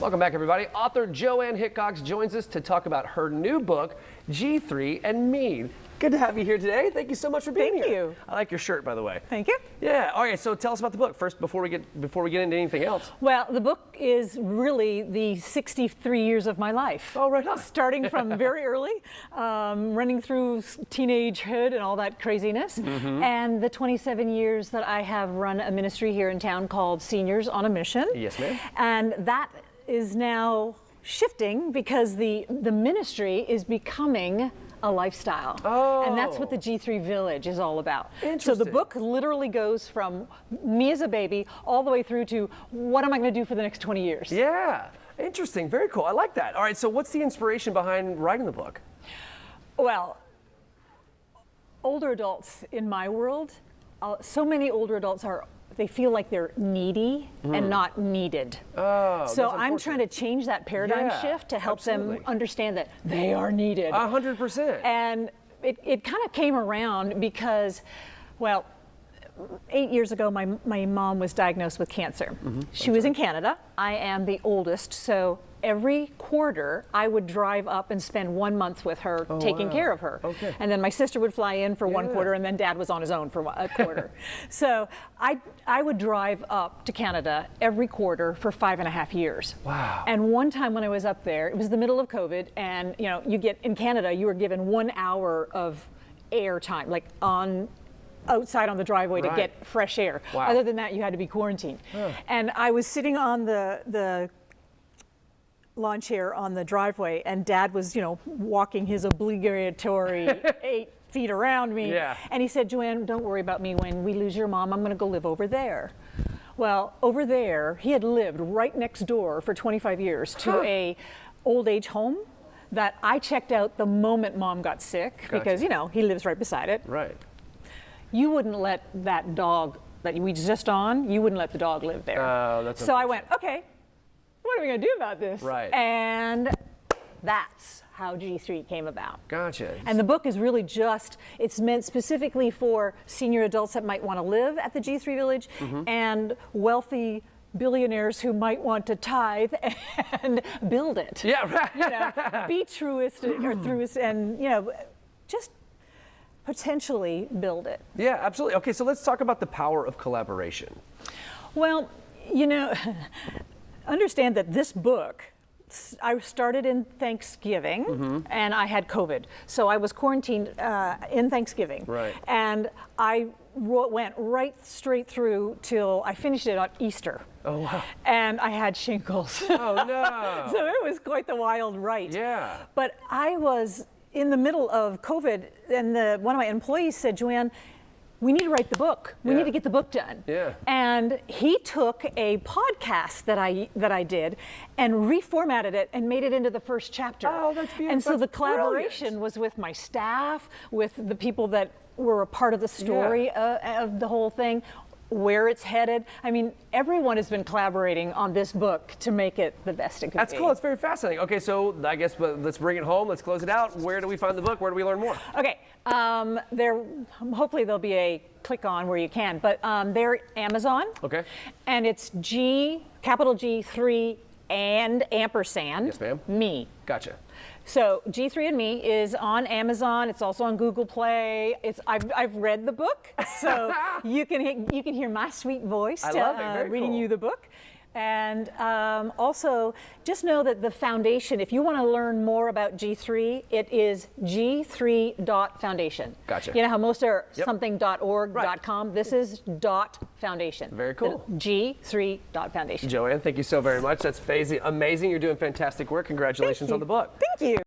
Welcome back, everybody. Author Joanne Hickox joins us to talk about her new book, G3 and Me. Good to have you here today. Thank you so much for being here. Thank you. I like your shirt, by the way. Thank you. Yeah. All right. So tell us about the book first, before we get into anything else. Well, the book is really the 63 years of my life. Oh, right on. Starting from very early, running through teenagehood and all that craziness, and the 27 years that I have run a ministry here in town called Seniors on a Mission. Yes, ma'am. And that is now shifting because the ministry is becoming a lifestyle. Oh. And that's what the G3 Village is all about. Interesting. So the book literally goes from me as a baby all the way through to what am I going to do for the next 20 years. Yeah. Interesting. Very cool. I like that. All right. So what's the inspiration behind writing the book? Well, older adults in my world, so many older adults they feel like they're needy and not needed. Oh, so I'm trying to change that paradigm shift to help them understand that they are needed. 100%. And it kind of came around because, well, 8 years ago, my mom was diagnosed with cancer. She was in Canada. I am the oldest, so every quarter I would drive up and spend 1 month with her, taking care of her. Okay. And then my sister would fly in for 1 quarter, and then Dad was on his own for a quarter. So I would drive up to Canada every quarter for 5.5 years. Wow. And one time when I was up there, it was the middle of COVID, and you know, in Canada, you were given 1 hour of air time, like outside on the driveway to get fresh air. Wow. Other than that, you had to be quarantined. And I was sitting on the lawn chair on the driveway, and Dad was, you know, walking his obligatory 8 feet around me. Yeah. And he said, Joanne, don't worry about me. When we lose your mom, I'm going to go live over there. Well, over there, he had lived right next door for 25 years to a old age home that I checked out the moment Mom got sick because, you know, he lives right beside it. Right. You wouldn't let that dog that we just on, you wouldn't let the dog live there. Oh, that's so I went, okay, what are we going to do about this? Right. And that's how G3 came about. Gotcha. And the book is really it's meant specifically for senior adults that might want to live at the G3 Village and wealthy billionaires who might want to tithe and build it. Yeah, right. You know, be truest and, you know, just potentially build it. Yeah, absolutely. Okay, so let's talk about the power of collaboration. Well, you know, understand that this book, I started in Thanksgiving and I had COVID. So I was quarantined in Thanksgiving. Right. And I went right straight through till I finished it on Easter. Oh, wow. And I had shingles. Oh, no. So it was quite the wild ride. Yeah. But I was in the middle of COVID, and one of my employees said, Joanne, we need to write the book. We need to get the book done. Yeah. And he took a podcast that I did and reformatted it and made it into the first chapter. Oh, that's beautiful. And so the That's collaboration brilliant. was with my staff, with the people that were a part of the story of the whole thing, where it's headed. I mean, everyone has been collaborating on this book to make it the best it could be. That's cool. It's very fascinating. Okay, so I guess let's bring it home. Let's close it out. Where do we find the book? Where do we learn more? Okay, hopefully there'll be a click on where you can, but they're Amazon. Okay. And it's capital G3 and ampersand. Yes, ma'am. Me. Gotcha. So G3 and Me is on Amazon. It's also on Google Play. I've read the book, so you can hear my sweet voice I love it. Very reading cool. you the book. And also, just know that the foundation, if you want to learn more about G3, it is G3.foundation. Gotcha. You know how most are Yep. something.org, Right. .com? This is .foundation. Very cool. G3.foundation. Joanne, thank you so very much. That's amazing. You're doing fantastic work. Congratulations on the book. Thank you.